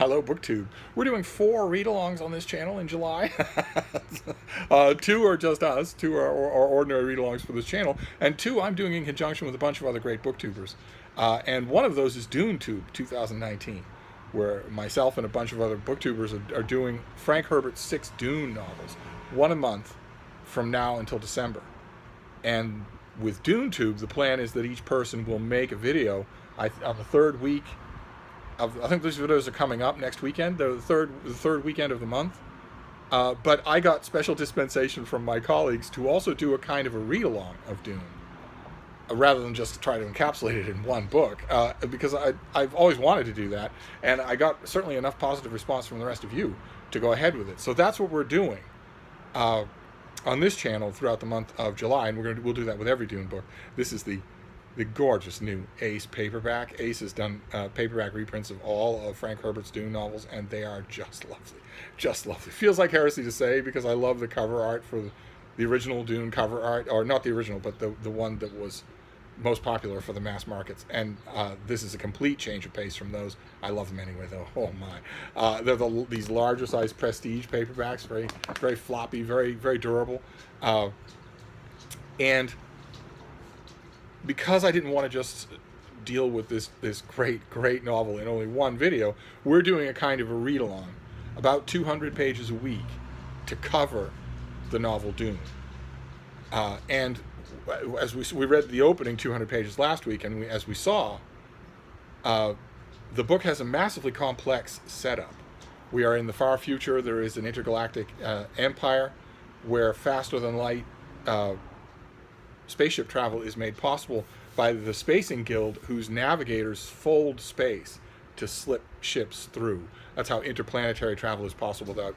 Hello, BookTube. We're doing 4 read-alongs on this channel in July. 2 are just us. 2 are ordinary read-alongs for this channel. And 2 I'm doing in conjunction with a bunch of other great booktubers. And one of those is DuneTube 2019, where myself and a bunch of other booktubers are doing Frank Herbert's 6 Dune novels, one a month from now until December. And with DuneTube, the plan is that each person will make a video on the third week. I think these videos are coming up next weekend. They're the third weekend of the month. But I got special dispensation from my colleagues to also do a kind of a read-along of Dune, rather than just try to encapsulate it in one book, because I've always wanted to do that, and I got certainly enough positive response from the rest of you to go ahead with it. So that's what we're doing on this channel throughout the month of July, and we'll do that with every Dune book. This is the gorgeous new Ace paperback. Ace has done paperback reprints of all of Frank Herbert's Dune novels, and they are just lovely. Just lovely. Feels like heresy to say, because I love the cover art for the original Dune cover art, or not the original, but the one that was most popular for the mass markets. And this is a complete change of pace from those. I love them anyway, though. Oh my! They're these larger size prestige paperbacks, very floppy, very durable, and because I didn't want to just deal with this great novel in only one video, we're doing a kind of a read-along, about 200 pages a week, to cover the novel Dune. And as we read the opening 200 pages last week, and as we saw, the book has a massively complex setup. We are in the far future. There is an intergalactic empire where faster-than-light spaceship travel is made possible by the Spacing Guild, whose navigators fold space to slip ships through. That's how interplanetary travel is possible without,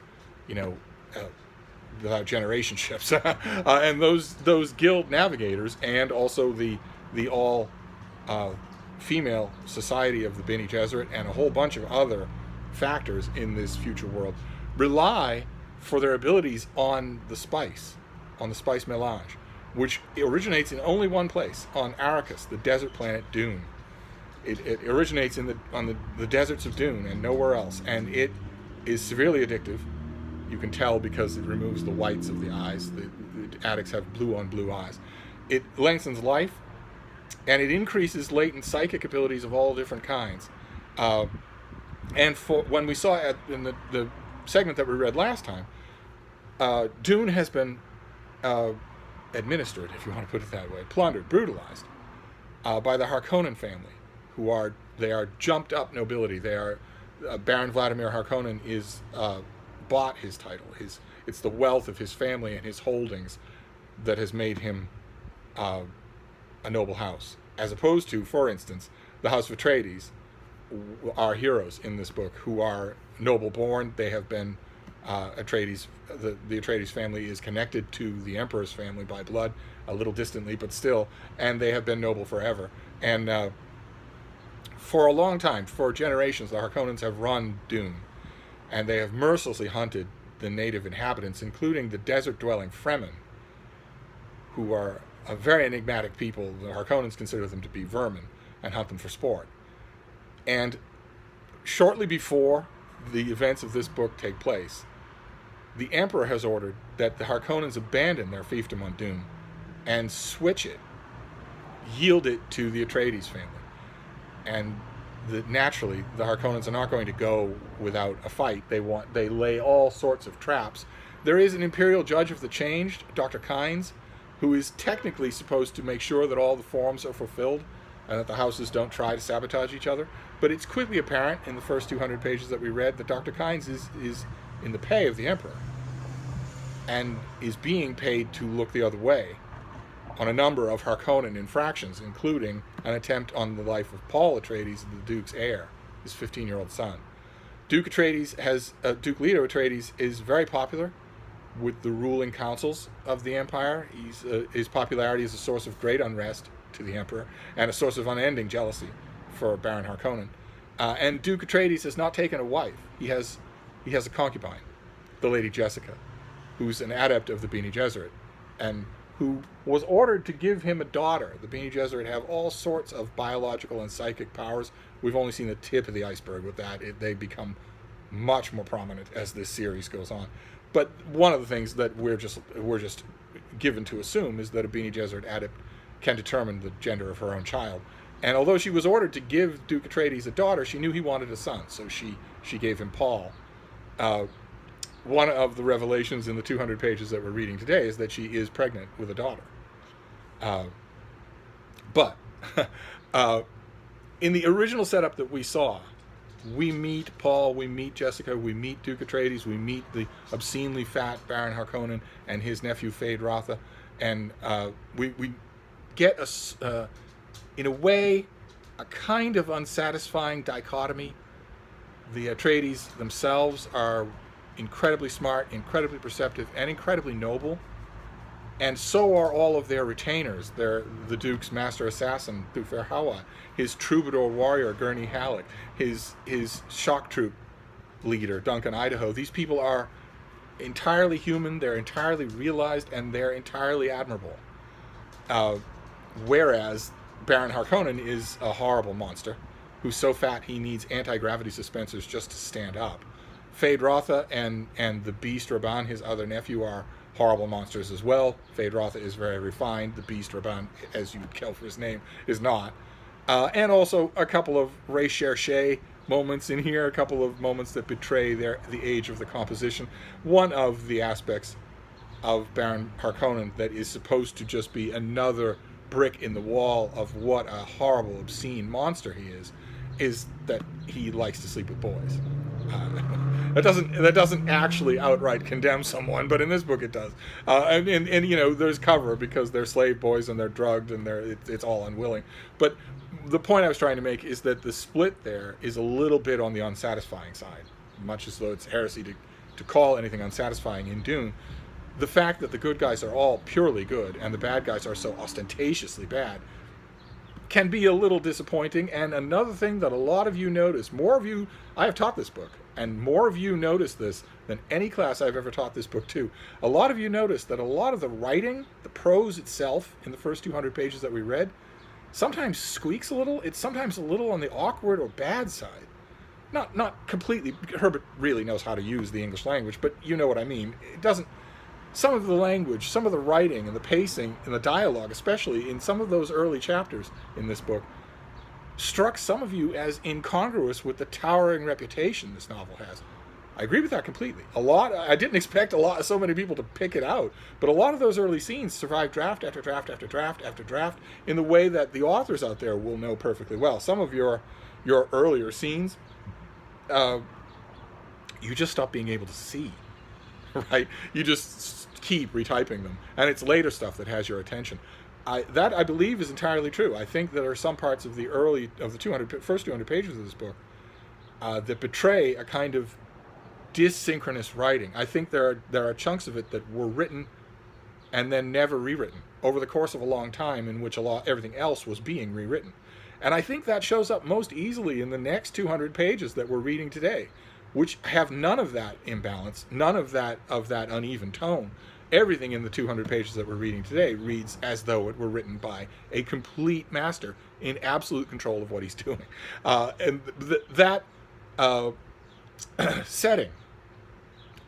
without generation ships. And those guild navigators, and also the all female society of the Bene Gesserit, and a whole bunch of other factors in this future world, rely for their abilities on the spice melange, which originates in only one place, on Arrakis, the desert planet Dune. It originates on the deserts of Dune and nowhere else, and it is severely addictive. You can tell because it removes the whites of the eyes. The addicts have blue-on-blue eyes. It lengthens life, and it increases latent psychic abilities of all different kinds. And when we saw in the segment that we read last time, Dune has been administered, if you want to put it that way, plundered, brutalized by the Harkonnen family, they are jumped up nobility. They are Baron Vladimir Harkonnen is bought his title. It's the wealth of his family and his holdings that has made him a noble house, as opposed to, for instance, the House of Atreides, our heroes in this book, who are noble born. They have been Atreides. The Atreides family is connected to the Emperor's family by blood, a little distantly, but still, and they have been noble forever. And for a long time, for generations, the Harkonnens have run Dune, and they have mercilessly hunted the native inhabitants, including the desert-dwelling Fremen, who are a very enigmatic people. The Harkonnens consider them to be vermin and hunt them for sport. And shortly before the events of this book take place, the Emperor has ordered that the Harkonnens abandon their fiefdom on Dune and switch it, yield it to the Atreides family. And naturally, the Harkonnens are not going to go without a fight. They lay all sorts of traps. There is an Imperial Judge of the Changed, Dr. Kynes, who is technically supposed to make sure that all the forms are fulfilled and that the houses don't try to sabotage each other. But it's quickly apparent in the first 200 pages that we read that Dr. Kynes is in the pay of the Emperor and is being paid to look the other way on a number of Harkonnen infractions, including an attempt on the life of Paul Atreides, the Duke's heir, his 15-year-old son. Duke Leto Atreides is very popular with the ruling councils of the Empire. His popularity is a source of great unrest to the Emperor and a source of unending jealousy for Baron Harkonnen. And Duke Atreides has not taken a wife. He has a concubine, the Lady Jessica, who's an adept of the Bene Gesserit, and who was ordered to give him a daughter. The Bene Gesserit have all sorts of biological and psychic powers. We've only seen the tip of the iceberg with that. They become much more prominent as this series goes on. But one of the things that we're just given to assume is that a Bene Gesserit adept can determine the gender of her own child. And although she was ordered to give Duke Atreides a daughter, she knew he wanted a son, so she gave him Paul. One of the revelations in the 200 pages that we're reading today is that she is pregnant with a daughter. But in the original setup that we saw, we meet Paul, we meet Jessica, we meet Duke Atreides, we meet the obscenely fat Baron Harkonnen and his nephew Fade Rotha, and we get in a way a kind of unsatisfying dichotomy. The Atreides themselves are incredibly smart, incredibly perceptive, and incredibly noble. And so are all of their retainers. The Duke's master assassin, Thufir Hawat, his troubadour warrior, Gurney Halleck, his shock troop leader, Duncan Idaho. These people are entirely human, they're entirely realized, and they're entirely admirable. Whereas Baron Harkonnen is a horrible monster who's so fat he needs anti-gravity suspensors just to stand up. Fade Rotha and the Beast Rabban, his other nephew, are horrible monsters as well. Fade Rotha is very refined. The Beast Rabban, as you would kill for his name, is not. And also a couple of Ray Cherchez moments in here, a couple of moments that betray the age of the composition. One of the aspects of Baron Harkonnen that is supposed to just be another brick in the wall of what a horrible, obscene monster he is that he likes to sleep with boys. That doesn't actually outright condemn someone, but in this book it does. And you know, there's cover because they're slave boys and they're drugged and it's all unwilling. But the point I was trying to make is that the split there is a little bit on the unsatisfying side, much as though it's heresy to call anything unsatisfying in Dune. The fact that the good guys are all purely good and the bad guys are so ostentatiously bad can be a little disappointing. And another thing that a lot of you notice, more of you, I have taught this book, and more of you notice this than any class I've ever taught this book to. A lot of you notice that a lot of the writing, the prose itself in the first 200 pages that we read, sometimes squeaks a little. It's sometimes a little on the awkward or bad side. Not completely. Herbert really knows how to use the English language, but you know what I mean. It doesn't. Some of the language, some of the writing and the pacing and the dialogue, especially in some of those early chapters in this book, struck some of you as incongruous with the towering reputation this novel has. I agree with that completely. I didn't expect so many people to pick it out, but a lot of those early scenes survived draft after draft after draft after draft in the way that the authors out there will know perfectly well. Some of your earlier scenes, you just stop being able to see, right? You just keep retyping them, and it's later stuff that has your attention. That I believe is entirely true. I think there are some parts of the first 200 pages of this book that betray a kind of dissynchronous writing. I think there are chunks of it that were written and then never rewritten over the course of a long time, in which everything else was being rewritten. And I think that shows up most easily in the next 200 pages that we're reading today, which have none of that imbalance, none of that uneven tone. Everything in the 200 pages that we're reading today reads as though it were written by a complete master in absolute control of what he's doing. And that setting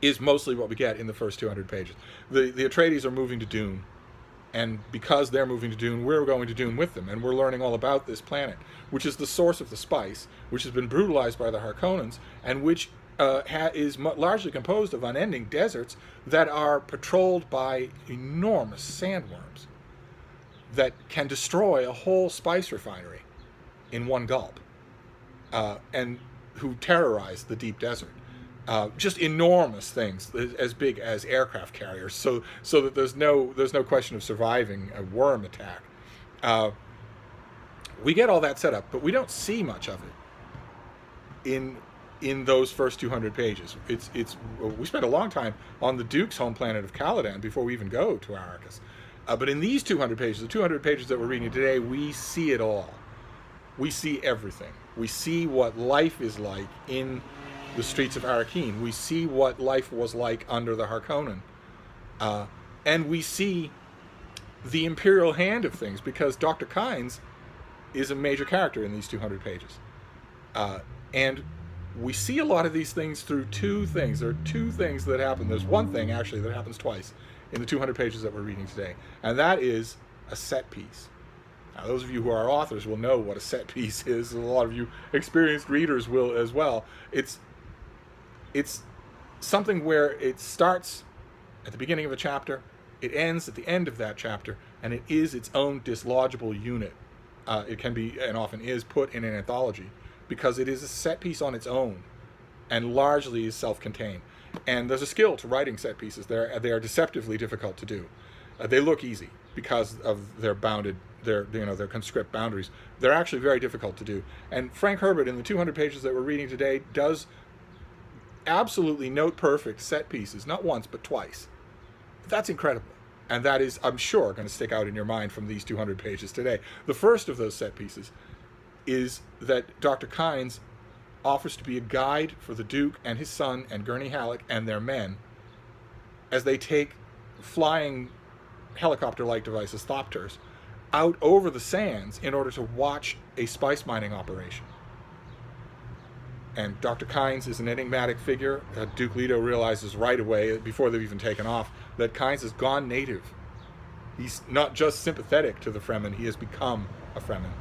is mostly what we get in the first 200 pages. The Atreides are moving to Dune, and because they're moving to Dune, we're going to Dune with them, and we're learning all about this planet, which is the source of the spice, which has been brutalized by the Harkonnens, and which is largely composed of unending deserts that are patrolled by enormous sandworms that can destroy a whole spice refinery in one gulp, and who terrorize the deep desert. Just enormous things, as big as aircraft carriers, so that there's no question of surviving a worm attack. We get all that set up, but we don't see much of it in those first 200 pages. We spent a long time on the Duke's home planet of Caladan before we even go to Arrakis. But in these 200 pages, the 200 pages that we're reading today, we see it all. We see everything. We see what life is like in the streets of Arrakeen. We see what life was like under the Harkonnen. And we see the imperial hand of things, because Dr. Kynes is a major character in these 200 pages. And we see a lot of these things through two things. There are two things that happen. There's one thing, actually, that happens twice in the 200 pages that we're reading today, and that is a set piece. Now, those of you who are authors will know what a set piece is. A lot of you experienced readers will as well. It's something where it starts at the beginning of a chapter, it ends at the end of that chapter, and it is its own dislodgeable unit. It can be, and often is, put in an anthology because it is a set piece on its own and largely is self-contained. And there's a skill to writing set pieces. They are deceptively difficult to do. They look easy because of their conscript boundaries. They're actually very difficult to do. And Frank Herbert, in the 200 pages that we're reading today, does absolutely note-perfect set pieces, not once, but twice. That's incredible. And that is, I'm sure, going to stick out in your mind from these 200 pages today. The first of those set pieces is that Dr. Kynes offers to be a guide for the Duke and his son and Gurney Halleck and their men as they take flying helicopter-like devices, thopters, out over the sands in order to watch a spice mining operation. And Dr. Kynes is an enigmatic figure. Duke Leto realizes right away, before they've even taken off, that Kynes has gone native. He's not just sympathetic to the Fremen, he has become a Fremen.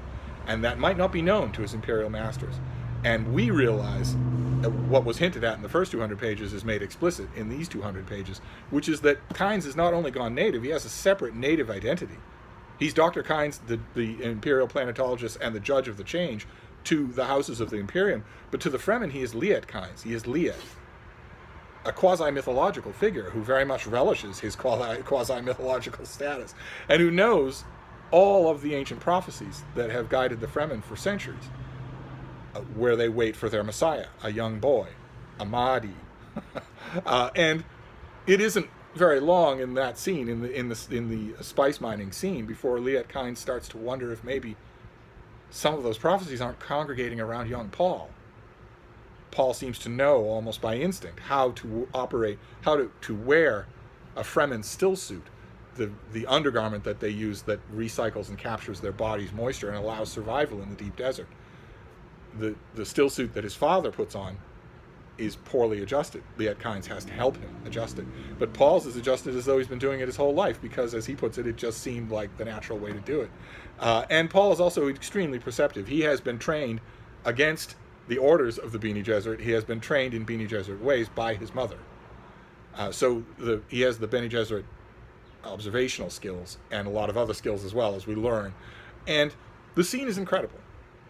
And that might not be known to his Imperial masters. And we realize that what was hinted at in the first 200 pages is made explicit in these 200 pages, which is that Kynes has not only gone native, he has a separate native identity. He's Dr. Kynes, the Imperial planetologist and the judge of the change, to the houses of the Imperium, but to the Fremen he is Liet Kynes. He is Liet, a quasi-mythological figure who very much relishes his quasi-mythological status, and who knows all of the ancient prophecies that have guided the Fremen for centuries, where they wait for their Messiah, a young boy, a Mahdi. And it isn't very long in that scene, in the spice mining scene, before Liet Kynes starts to wonder if maybe some of those prophecies aren't congregating around young Paul. Paul seems to know almost by instinct how to operate, how to wear a Fremen still suit, the undergarment that they use that recycles and captures their body's moisture and allows survival in the deep desert. The still suit that his father puts on is poorly adjusted. Liet Kynes has to help him adjust it. But Paul's is adjusted as though he's been doing it his whole life because, as he puts it, it just seemed like the natural way to do it. And Paul is also extremely perceptive. He has been trained against the orders of the Bene Gesserit. He has been trained in Bene Gesserit ways by his mother. So he has the Bene Gesserit observational skills and a lot of other skills as well, as we learn. And the scene is incredible.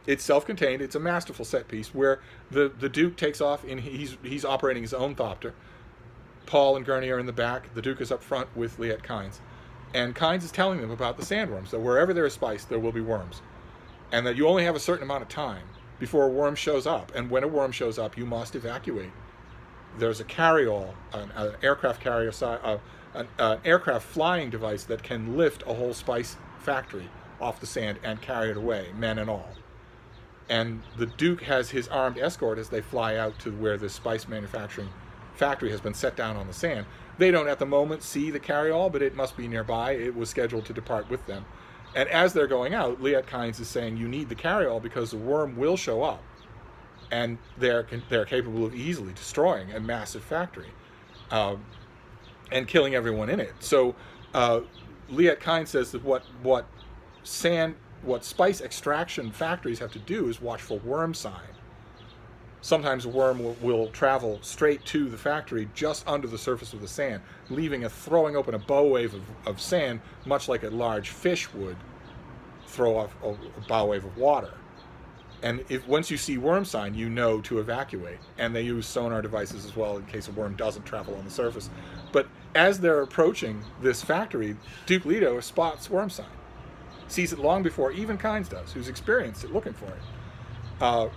It's self-contained. It's a masterful set piece where the Duke takes off and he's operating his own thopter. Paul and Gurney are in the back. The Duke is up front with Liet Kynes. And Kynes is telling them about the sandworms, that wherever there is spice, there will be worms. And that you only have a certain amount of time before a worm shows up. And when a worm shows up, you must evacuate. There's a carryall, an aircraft carrier, an aircraft flying device that can lift a whole spice factory off the sand and carry it away, men and all. And the Duke has his armed escort as they fly out to where the spice manufacturing factory has been set down on the sand. They don't at the moment see the carryall, but it must be nearby. It was scheduled to depart with them. And as they're going out, Liet Kynes is saying, you need the carryall because the worm will show up. And they're capable of easily destroying a massive factory and killing everyone in it. So Liet Kynes says that what spice extraction factories have to do is watch for worm sign. Sometimes a worm will travel straight to the factory just under the surface of the sand, throwing open a bow wave of sand, much like a large fish would throw off a bow wave of water. And once you see worm sign, you know to evacuate. And they use sonar devices as well in case a worm doesn't travel on the surface. But as they're approaching this factory, Duke Leto spots worm sign. Sees it long before even Kynes does, who's experienced at looking for it.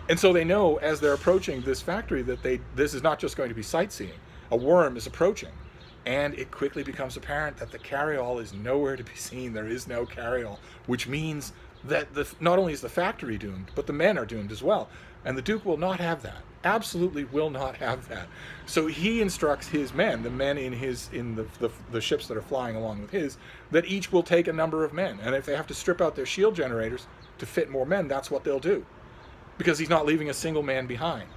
And so they know as they're approaching this factory that this is not just going to be sightseeing. A worm is approaching. And it quickly becomes apparent that the carryall is nowhere to be seen. There is no carryall, which means that not only is the factory doomed, but the men are doomed as well. And the Duke will not have that. absolutely will not have that. So he instructs his men, the men in the ships that are flying along with his, that each will take a number of men, and if they have to strip out their shield generators to fit more men, that's what they'll do, because he's not leaving a single man behind.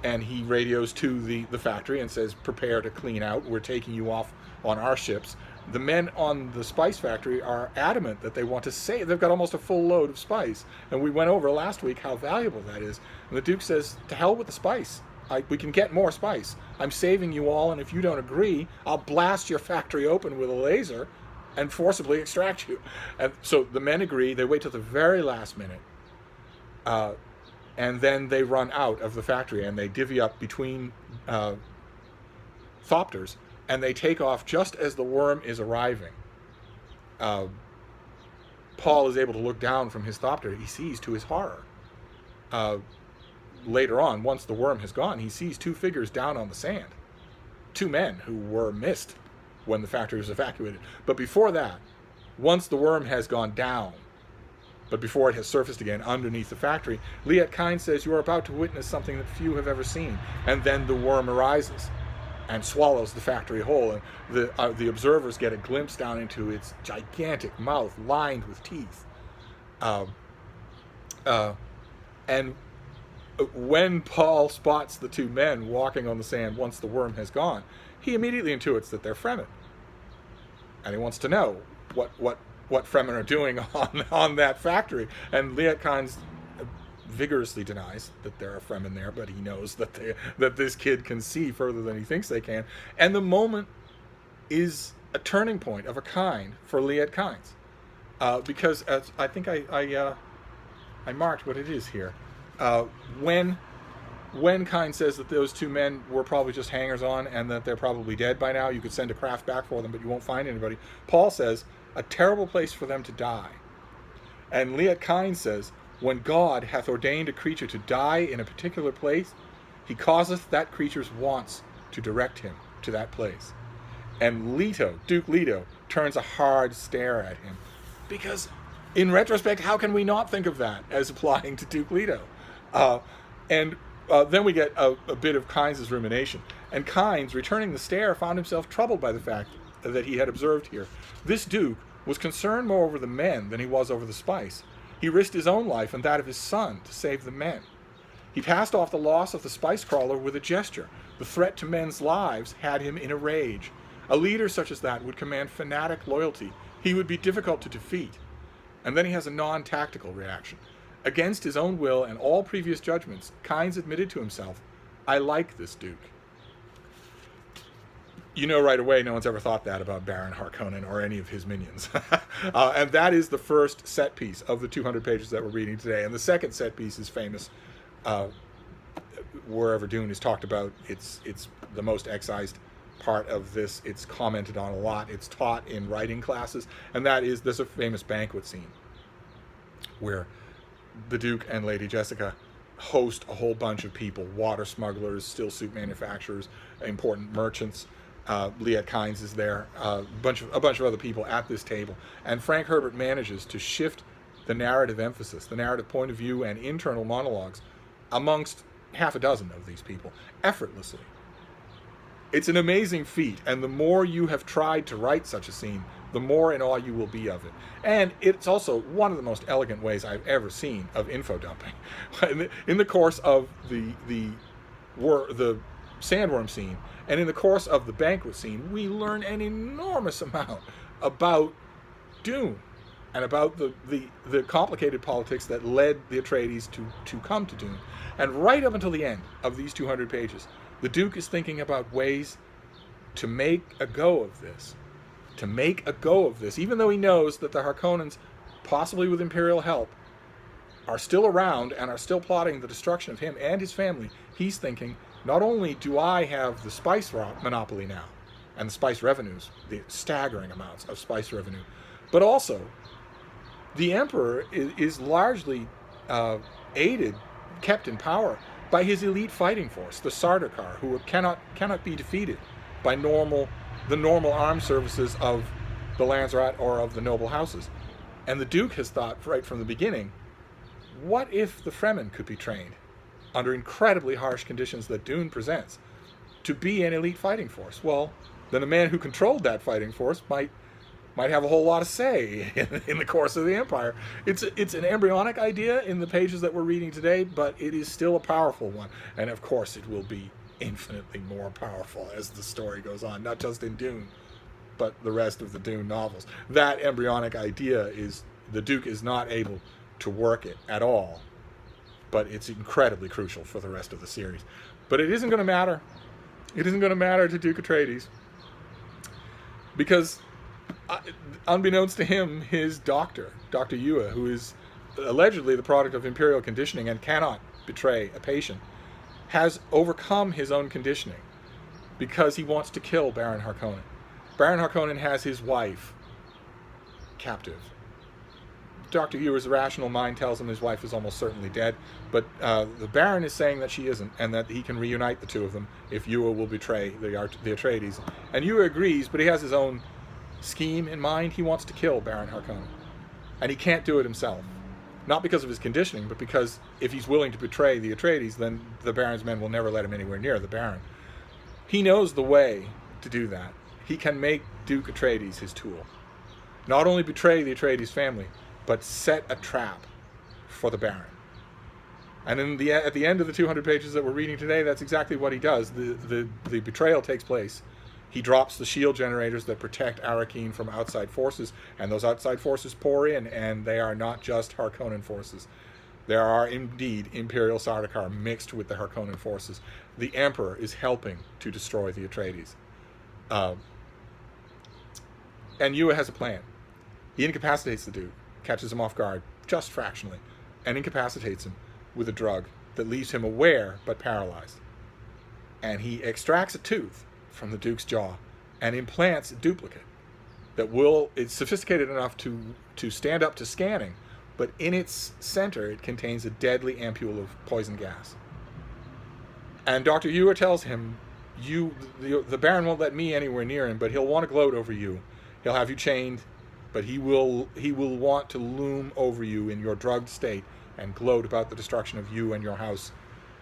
And he radios to the factory and says, prepare to clean out. We're taking you off on our ships. The men on the spice factory are adamant that they want to save. They've got almost a full load of spice. And we went over last week how valuable that is. And the Duke says, to hell with the spice. We can get more spice. I'm saving you all, and if you don't agree, I'll blast your factory open with a laser and forcibly extract you. And so the men agree. They wait till the very last minute. And then they run out of the factory, and they divvy up between thopters, and they take off just as the worm is arriving. Paul is able to look down from his thopter. He sees, to his horror, later on, once the worm has gone, he sees two figures down on the sand. Two men who were missed when the factory was evacuated. But before that, once the worm has gone down, but before it has surfaced again underneath the factory, Liet Kynes says, you are about to witness something that few have ever seen. And then the worm arises and swallows the factory whole. And the observers get a glimpse down into its gigantic mouth lined with teeth. And when Paul spots the two men walking on the sand once the worm has gone, he immediately intuits that they're Fremen. And he wants to know what Fremen are doing on that factory. And Liet Kynes vigorously denies that there are Fremen there, but he knows that this kid can see further than he thinks they can. And the moment is a turning point of a kind for Liet Kynes, because as I think I marked what it is here. When Kynes says that those two men were probably just hangers-on and that they're probably dead by now, you could send a craft back for them, but you won't find anybody. Paul says, a terrible place for them to die. And Liet Kynes says, when God hath ordained a creature to die in a particular place, he causeth that creature's wants to direct him to that place. And Duke Leto, turns a hard stare at him. Because, in retrospect, how can we not think of that as applying to Duke Leto? Then we get a bit of Kynes' rumination. And Kynes, returning the stare, found himself troubled by the fact that he had observed here. This Duke was concerned more over the men than he was over the spice. He risked his own life and that of his son to save the men. He passed off the loss of the spice crawler with a gesture. The threat to men's lives had him in a rage. A leader such as that would command fanatic loyalty. He would be difficult to defeat. And then he has a non-tactical reaction. Against his own will and all previous judgments, Kynes admitted to himself, I like this Duke. You know right away no one's ever thought that about Baron Harkonnen or any of his minions. And that is the first set piece of the 200 pages that we're reading today. And the second set piece is famous. Wherever Dune is talked about, it's the most excised part of this. It's commented on a lot. It's taught in writing classes. And there's a famous banquet scene where the Duke and Lady Jessica host a whole bunch of people, water smugglers, still suit manufacturers, important merchants. Liet Kynes is there, a bunch of other people at this table, and Frank Herbert manages to shift the narrative emphasis, the narrative point of view, and internal monologues amongst half a dozen of these people effortlessly. It's an amazing feat, and the more you have tried to write such a scene, the more in awe you will be of it. And it's also one of the most elegant ways I've ever seen of info dumping. In the course of the sandworm scene, and in the course of the banquet scene, we learn an enormous amount about Dune and about the complicated politics that led the Atreides to come to Dune. And right up until the end of these 200 pages, the Duke is thinking about ways to make a go of this. Even though he knows that the Harkonnens, possibly with Imperial help, are still around and are still plotting the destruction of him and his family, he's thinking, not only do I have the spice monopoly now, and the spice revenues, the staggering amounts of spice revenue, but also the Emperor is largely kept in power by his elite fighting force, the Sardaukar, who cannot be defeated by the normal armed services of the Landsrat or of the noble houses. And the Duke has thought right from the beginning, what if the Fremen could be trained under incredibly harsh conditions that Dune presents, to be an elite fighting force. Well, then the man who controlled that fighting force might have a whole lot of say in the course of the Empire. It's an embryonic idea in the pages that we're reading today, but it is still a powerful one. And of course it will be infinitely more powerful as the story goes on, not just in Dune, but the rest of the Dune novels. That embryonic idea is, the Duke is not able to work it at all, but it's incredibly crucial for the rest of the series. But it isn't going to matter. It isn't going to matter to Duke Atreides, because unbeknownst to him, his doctor, Dr. Yua, who is allegedly the product of Imperial conditioning and cannot betray a patient, has overcome his own conditioning because he wants to kill Baron Harkonnen. Baron Harkonnen has his wife captive. Dr. Yua's rational mind tells him his wife is almost certainly dead, but the Baron is saying that she isn't, and that he can reunite the two of them if Yua will betray the Atreides. And Yua agrees, but he has his own scheme in mind. He wants to kill Baron Harkonnen, and he can't do it himself. Not because of his conditioning, but because if he's willing to betray the Atreides, then the Baron's men will never let him anywhere near the Baron. He knows the way to do that. He can make Duke Atreides his tool. Not only betray the Atreides family, but set a trap for the Baron. And at the end of the 200 pages that we're reading today, that's exactly what he does. The betrayal takes place. He drops the shield generators that protect Arrakis from outside forces, and those outside forces pour in, and they are not just Harkonnen forces. There are indeed Imperial Sardaukar mixed with the Harkonnen forces. The Emperor is helping to destroy the Atreides. And Yua has a plan. He incapacitates the Duke, catches him off guard, just fractionally, and incapacitates him with a drug that leaves him aware but paralyzed. And he extracts a tooth from the Duke's jaw and implants a duplicate that it's sophisticated enough to stand up to scanning, but in its center it contains a deadly ampule of poison gas. And Dr. Yua tells him, the Baron won't let me anywhere near him, but he'll want to gloat over you. He'll have you chained, but he will want to loom over you in your drugged state and gloat about the destruction of you and your house.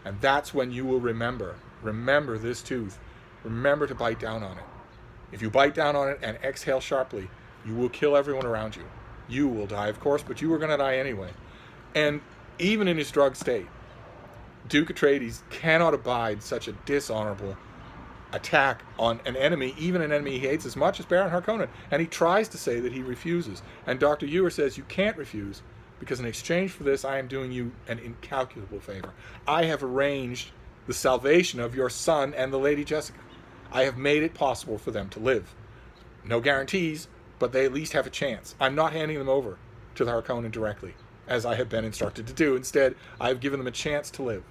And that's when you will remember this tooth. Remember to bite down on it. If you bite down on it and exhale sharply, you will kill everyone around you. You will die, of course, but you were going to die anyway. And even in his drugged state, Duke Atreides cannot abide such a dishonorable attack on an enemy, even an enemy he hates as much as Baron Harkonnen. And he tries to say that he refuses. And Dr. Ewer says, you can't refuse, because in exchange for this, I am doing you an incalculable favor. I have arranged the salvation of your son and the Lady Jessica. I have made it possible for them to live. No guarantees, but they at least have a chance. I'm not handing them over to the Harkonnen directly, as I have been instructed to do. Instead, I have given them a chance to live.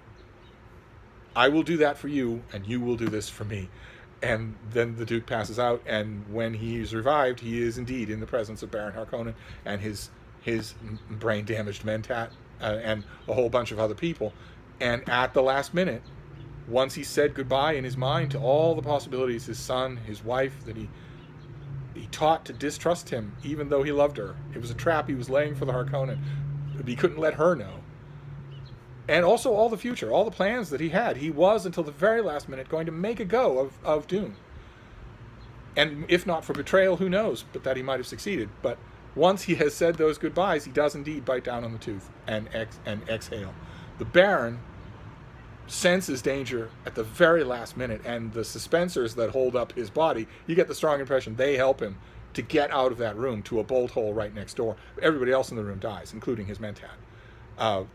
I will do that for you, and you will do this for me. And then the Duke passes out, and when he is revived, he is indeed in the presence of Baron Harkonnen and his brain-damaged Mentat and a whole bunch of other people. And at the last minute, once he said goodbye in his mind to all the possibilities, his son, his wife, that he taught to distrust him, even though he loved her. It was a trap he was laying for the Harkonnen. He couldn't let her know. And also all the future, all the plans that he had. He was, until the very last minute, going to make a go of Dune. And if not for betrayal, who knows, but that he might have succeeded. But once he has said those goodbyes, he does indeed bite down on the tooth and exhale. The Baron senses danger at the very last minute, and the suspensors that hold up his body, you get the strong impression they help him to get out of that room to a bolt hole right next door. Everybody else in the room dies, including his Mentat.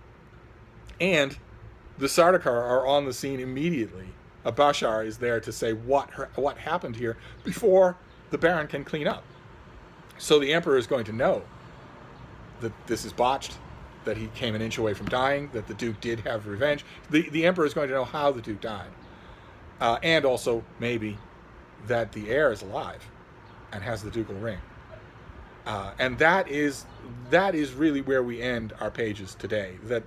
And the Sardaukar are on the scene immediately. A Bashar is there to say what happened here before the Baron can clean up. So the Emperor is going to know that this is botched, that he came an inch away from dying, that the Duke did have revenge. The Emperor is going to know how the Duke died. And also, maybe, that the heir is alive and has the ducal ring. And that is really where we end our pages today. That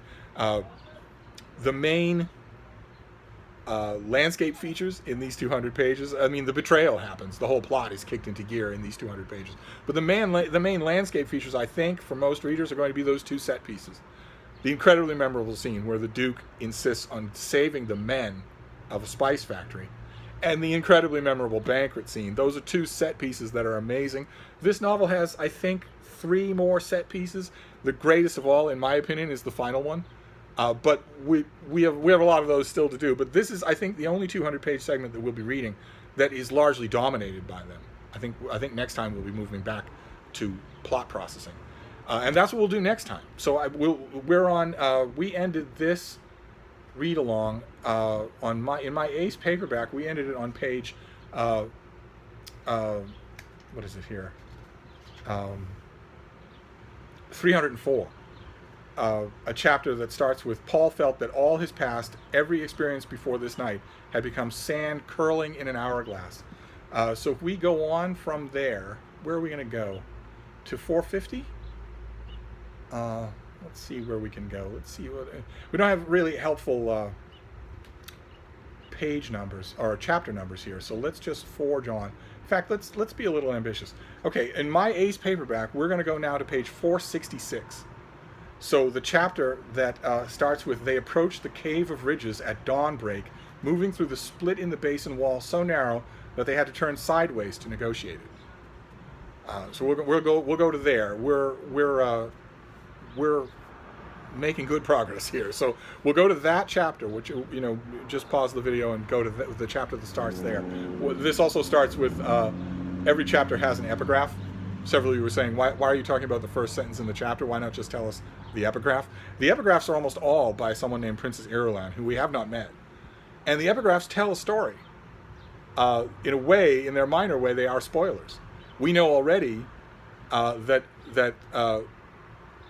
the main landscape features in these 200 pages, I mean, the betrayal happens. The whole plot is kicked into gear in these 200 pages. But the main landscape features, I think, for most readers, are going to be those two set pieces. the incredibly memorable scene where the Duke insists on saving the men of a spice factory, and the incredibly memorable banquet scene. Those are two set pieces that are amazing. This novel has, I think, 3 more set pieces. The greatest of all, in my opinion, is the final one. But we have a lot of those still to do. But this is, I think, the only 200-page segment that we'll be reading that is largely dominated by them. I think next time we'll be moving back to plot processing, and that's what we'll do next time. So we ended this read along in my Ace paperback. We ended it on page what is it here? 304. A chapter that starts with Paul felt that all his past, every experience before this night, had become sand curling in an hourglass. So if we go on from there, where are we going to go? To 450? Let's see where we can go. Let's see what we don't have really helpful page numbers or chapter numbers here. So let's just forge on. In fact, let's be a little ambitious. Okay, in my Ace paperback, we're going to go now to page 466. So the chapter that starts with, they approached the Cave of Ridges at dawnbreak, moving through the split in the basin wall so narrow that they had to turn sideways to negotiate it. So we'll go to there. We're making good progress here. So we'll go to that chapter, which, just pause the video and go to the chapter that starts there. This also starts with every chapter has an epigraph. Several of you were saying, why are you talking about the first sentence in the chapter? Why not just tell us the epigraph? The epigraphs are almost all by someone named Princess Irulan, who we have not met. And the epigraphs tell a story. In a way, in their minor way, they are spoilers. We know already that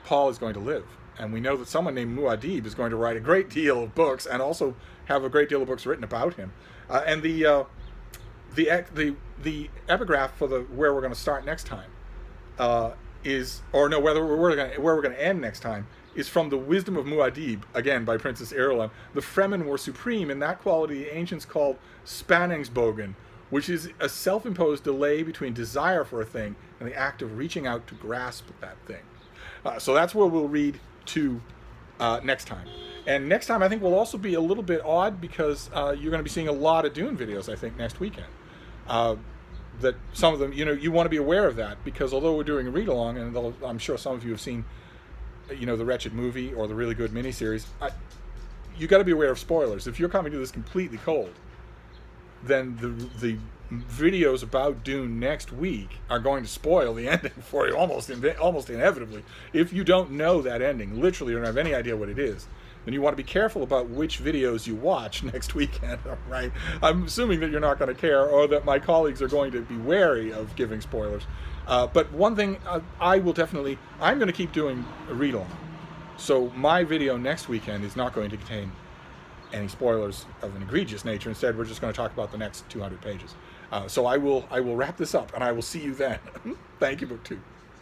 Paul is going to live. And we know that someone named Muad'Dib is going to write a great deal of books and also have a great deal of books written about him. And the epigraph for where we're going to start next time where we're going to end next time is from the Wisdom of Muad'Dib, again by Princess Irulan. The Fremen were supreme in that quality the ancients called spanningsbogen, which is a self-imposed delay between desire for a thing and the act of reaching out to grasp that thing. So that's where we'll read to next time. And next time I think will also be a little bit odd because you're going to be seeing a lot of Dune videos, I think, next weekend. That some of them, you want to be aware of that, because although we're doing a read-along, and I'm sure some of you have seen, the Wretched movie or the really good miniseries, you got to be aware of spoilers. If you're coming to this completely cold, then the videos about Dune next week are going to spoil the ending for you almost inevitably. If you don't know that ending, literally don't have any idea what it is, then you want to be careful about which videos you watch next weekend, right? I'm assuming that you're not going to care, or that my colleagues are going to be wary of giving spoilers. But one thing I'm going to keep doing a read-along. So my video next weekend is not going to contain any spoilers of an egregious nature. Instead, we're just going to talk about the next 200 pages. So I will wrap this up, and I will see you then. Thank you, BookTube.